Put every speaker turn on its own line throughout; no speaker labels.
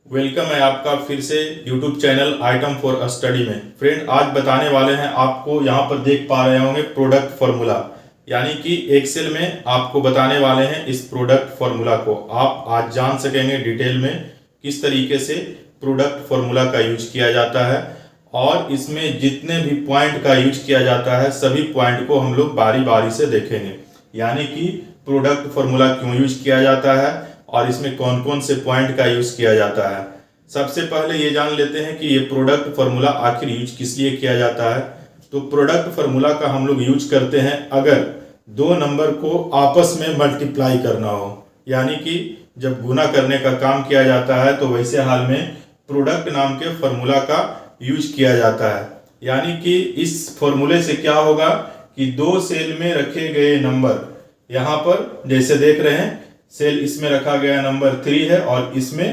Welcome है आपका फिर से YouTube channel item for study में। फ्रेंड, आज बताने वाले हैं आपको, यहाँ पर देख पा रहे होंगे प्रोडक्ट फार्मूला, यानी कि एक्सेल में आपको बताने वाले हैं इस प्रोडक्ट फार्मूला को। आप आज जान सकेंगे डिटेल में किस तरीके से प्रोडक्ट फार्मूला का यूज किया जाता है और इसमें जितने भी पॉइंट का यूज किया जाता है सभी पॉइंट को हम लोग बारी बारी से देखेंगे, यानी कि प्रोडक्ट फार्मूला क्यों यूज किया जाता है और इसमें कौन कौन से पॉइंट का यूज किया जाता है। सबसे पहले ये जान लेते हैं कि ये प्रोडक्ट फार्मूला आखिर यूज किस लिए किया जाता है। तो प्रोडक्ट फार्मूला का हम लोग यूज करते हैं अगर दो नंबर को आपस में मल्टीप्लाई करना हो, यानी कि जब गुना करने का काम किया जाता है तो वैसे हाल में प्रोडक्ट नाम के फार्मूला का यूज किया जाता है। यानी कि इस फार्मूले से क्या होगा कि दो सेल में रखे गए नंबर, यहाँ पर जैसे देख रहे हैं सेल इसमें रखा गया नंबर 3 है और इसमें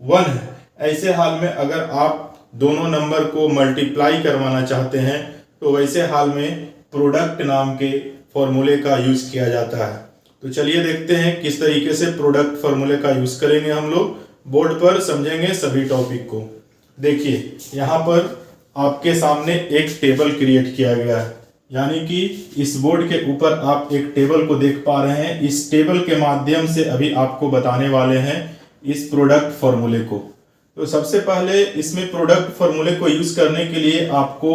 1 है। ऐसे हाल में अगर आप दोनों नंबर को मल्टीप्लाई करवाना चाहते हैं तो वैसे हाल में प्रोडक्ट नाम के फॉर्मूले का यूज किया जाता है। तो चलिए देखते हैं किस तरीके से प्रोडक्ट फार्मूले का यूज करेंगे। हम लोग बोर्ड पर समझेंगे सभी टॉपिक को। देखिए यहाँ पर आपके सामने एक टेबल क्रिएट किया गया है, यानी कि इस बोर्ड के ऊपर आप एक टेबल को देख पा रहे हैं। इस टेबल के माध्यम से अभी आपको बताने वाले हैं इस प्रोडक्ट फार्मूले को। तो सबसे पहले इसमें प्रोडक्ट फार्मूले को यूज करने के लिए आपको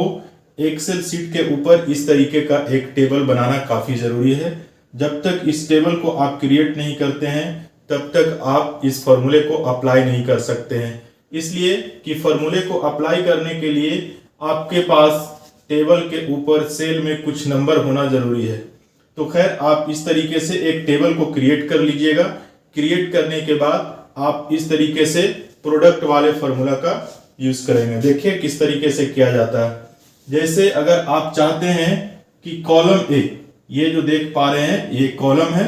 एक्सेल सीट के ऊपर इस तरीके का एक टेबल बनाना काफी जरूरी है। जब तक इस टेबल को आप क्रिएट नहीं करते हैं तब तक आप इस फार्मूले को अप्लाई नहीं कर सकते हैं, इसलिए कि फार्मूले को अप्लाई करने के लिए आपके पास टेबल के ऊपर सेल में कुछ नंबर होना जरूरी है। तो खैर आप इस तरीके से एक टेबल को क्रिएट कर लीजिएगा। क्रिएट करने के बाद आप इस तरीके से प्रोडक्ट वाले फार्मूला का यूज करेंगे। देखिए किस तरीके से किया जाता है। जैसे अगर आप चाहते हैं कि कॉलम ए, ये जो देख पा रहे हैं ये कॉलम है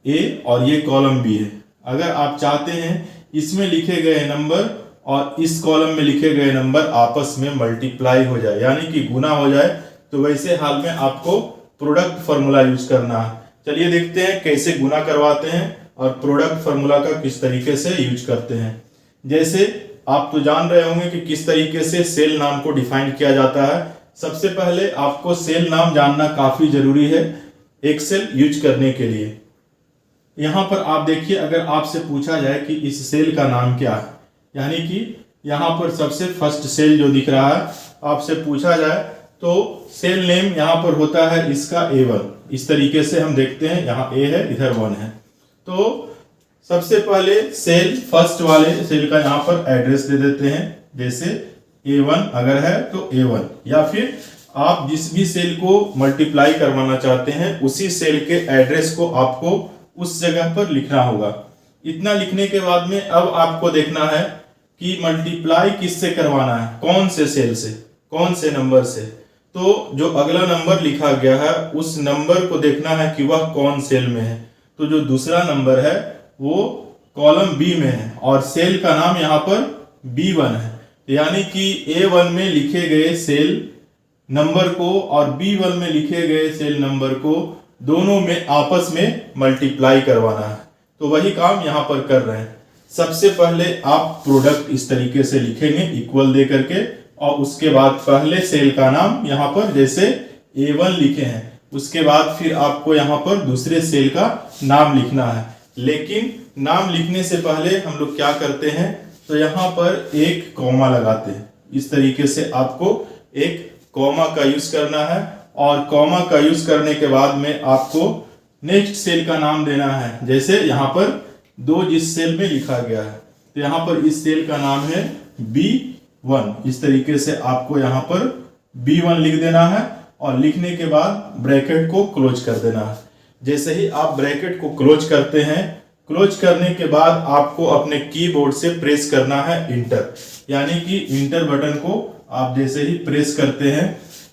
ए और ये कॉलम बी है। अगर आप चाहते हैं इसमें लिखे गए नंबर और इस कॉलम में लिखे गए नंबर आपस में मल्टीप्लाई हो जाए, यानी कि गुना हो जाए, तो वैसे हाल में आपको प्रोडक्ट फार्मूला यूज करना है। चलिए देखते हैं कैसे गुना करवाते हैं और प्रोडक्ट फार्मूला का किस तरीके से यूज करते हैं। जैसे आप तो जान रहे होंगे कि किस तरीके से सेल नाम को डिफाइन किया जाता है। सबसे पहले आपको सेल नाम जानना काफी जरूरी है एक्सेल यूज करने के लिए। यहाँ पर आप देखिए, अगर आपसे पूछा जाए कि इस सेल का नाम क्या है, यानी कि यहाँ पर सबसे फर्स्ट सेल जो दिख रहा है, आपसे पूछा जाए तो सेल नेम यहाँ पर होता है इसका A1। इस तरीके से हम देखते हैं, यहाँ A है इधर 1 है। तो सबसे पहले सेल फर्स्ट वाले सेल का यहाँ पर एड्रेस दे देते हैं। जैसे A1 अगर है तो A1, या फिर आप जिस भी सेल को मल्टीप्लाई करवाना चाहते हैं उसी सेल के एड्रेस को आपको उस जगह पर लिखना होगा। इतना लिखने के बाद में अब आपको देखना है कि मल्टीप्लाई किससे करवाना है, कौन से सेल से, कौन से नंबर से। तो जो अगला नंबर लिखा गया है उस नंबर को देखना है कि वह कौन सेल में है। तो जो दूसरा नंबर है वो कॉलम बी में है और सेल का नाम यहाँ पर B1 है, यानी कि A1 में लिखे गए सेल नंबर को और B1 में लिखे गए सेल नंबर को दोनों में आपस में मल्टीप्लाई करवाना है। तो वही काम यहाँ पर कर रहे हैं। सबसे पहले आप प्रोडक्ट इस तरीके से लिखेंगे इक्वल दे करके, और उसके बाद पहले सेल का नाम यहाँ पर जैसे A1 लिखे हैं, उसके बाद फिर आपको यहाँ पर दूसरे सेल का नाम लिखना है। लेकिन नाम लिखने से पहले हम लोग क्या करते हैं, तो यहाँ पर एक कॉमा लगाते हैं। इस तरीके से आपको एक कॉमा का यूज करना है और कॉमा का यूज करने के बाद में आपको नेक्स्ट सेल का नाम देना है। जैसे यहाँ पर 2 जिस सेल में लिखा गया है, तो यहाँ पर इस सेल का नाम है B1। इस तरीके से आपको यहाँ पर B1 लिख देना है और लिखने के बाद ब्रैकेट को क्लोज कर देना है। जैसे ही आप ब्रैकेट को क्लोज करते हैं, क्लोज करने के बाद आपको अपने कीबोर्ड से प्रेस करना है इंटर, यानी कि इंटर बटन को आप जैसे ही प्रेस करते हैं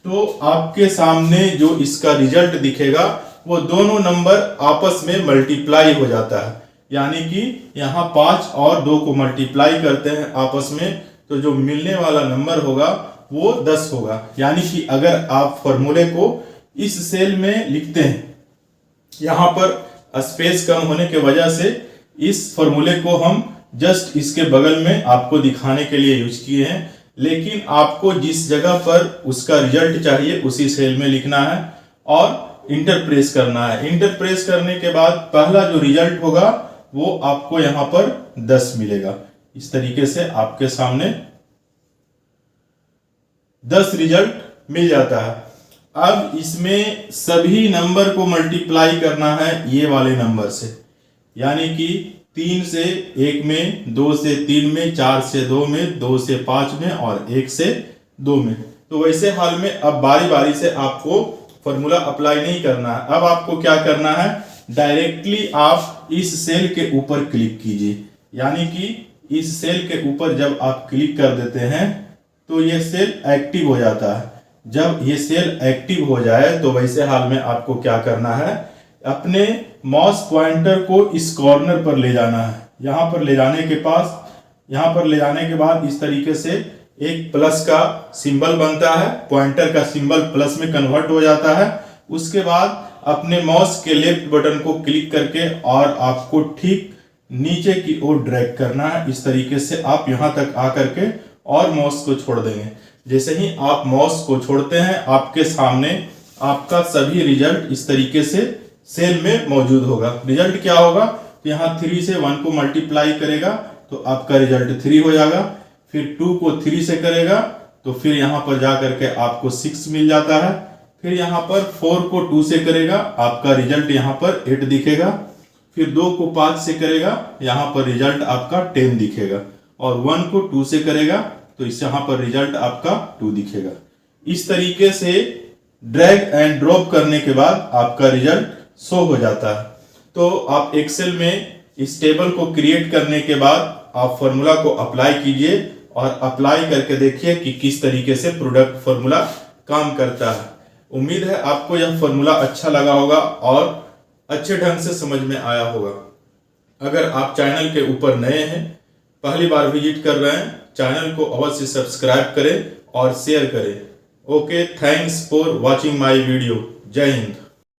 तो आपके सामने जो इसका रिजल्ट दिखेगा वो दोनों नंबर आपस में मल्टीप्लाई हो जाता है। यानी कि यहाँ 5 और 2 को मल्टीप्लाई करते हैं आपस में, तो जो मिलने वाला नंबर होगा वो 10 होगा। यानी कि अगर आप फॉर्मूले को इस सेल में लिखते हैं, यहाँ पर स्पेस कम होने की वजह से इस फॉर्मूले को हम जस्ट इसके बगल में आपको दिखाने के लिए यूज किए हैं, लेकिन आपको जिस जगह पर उसका रिजल्ट चाहिए उसी सेल में लिखना है और इंटर प्रेस करना है। इंटर प्रेस करने के बाद पहला जो रिजल्ट होगा वो आपको यहां पर 10 मिलेगा। इस तरीके से आपके सामने 10 रिजल्ट मिल जाता है। अब इसमें सभी नंबर को मल्टीप्लाई करना है ये वाले नंबर से, यानी कि 3 से 1 में, 2 से 3 में, 4 से 2 में, 2 से 5 में और 1 से 2 में। तो वैसे हाल में अब बारी बारी से आपको फॉर्मूला अप्लाई नहीं करना है। अब आपको क्या करना है, डायरेक्टली आप इस सेल के ऊपर क्लिक कीजिए, यानी कि इस सेल के ऊपर जब आप क्लिक कर देते हैं तो ये सेल एक्टिव हो जाता है। जब ये सेल एक्टिव हो जाए तो वैसे हाल में आपको क्या करना है, अपने माउस पॉइंटर को इस कॉर्नर पर ले जाना है। यहां पर ले जाने के बाद इस तरीके से एक प्लस का सिंबल बनता है, पॉइंटर का सिंबल प्लस में कन्वर्ट हो जाता है। उसके बाद अपने माउस के लेफ्ट बटन को क्लिक करके और आपको ठीक नीचे की ओर ड्रैग करना है। इस तरीके से आप यहां तक आकर के और माउस को छोड़ देंगे। जैसे ही आप माउस को छोड़ते हैं आपके सामने आपका सभी रिजल्ट इस तरीके से सेल में मौजूद होगा। रिजल्ट क्या होगा, तो यहाँ 3 से 1 को मल्टीप्लाई करेगा तो आपका रिजल्ट 3 हो जाएगा। फिर 2 को 3 से करेगा तो फिर यहाँ पर जा करके आपको 6 मिल जाता है। फिर यहाँ पर 4 को 2 से करेगा, आपका रिजल्ट यहाँ पर 8 दिखेगा। फिर 2 को 5 से करेगा, यहाँ पर रिजल्ट आपका 10 दिखेगा। और 1 को 2 से करेगा तो इस यहाँ पर रिजल्ट आपका 2 दिखेगा। इस तरीके से ड्रैग एंड ड्रॉप करने के बाद आपका रिजल्ट शो हो जाता है। तो आप एक्सेल में इस टेबल को क्रिएट करने के बाद आप फॉर्मूला को अप्लाई कीजिए और अप्लाई करके देखिए कि किस तरीके से प्रोडक्ट फॉर्मूला काम करता है। उम्मीद है आपको यह फॉर्मूला अच्छा लगा होगा और अच्छे ढंग से समझ में आया होगा। अगर आप चैनल के ऊपर नए हैं, पहली बार विजिट कर रहे हैं, चैनल को अवश्य सब्सक्राइब करें और शेयर करें। Okay, thanks for watching my video. जय हिंद।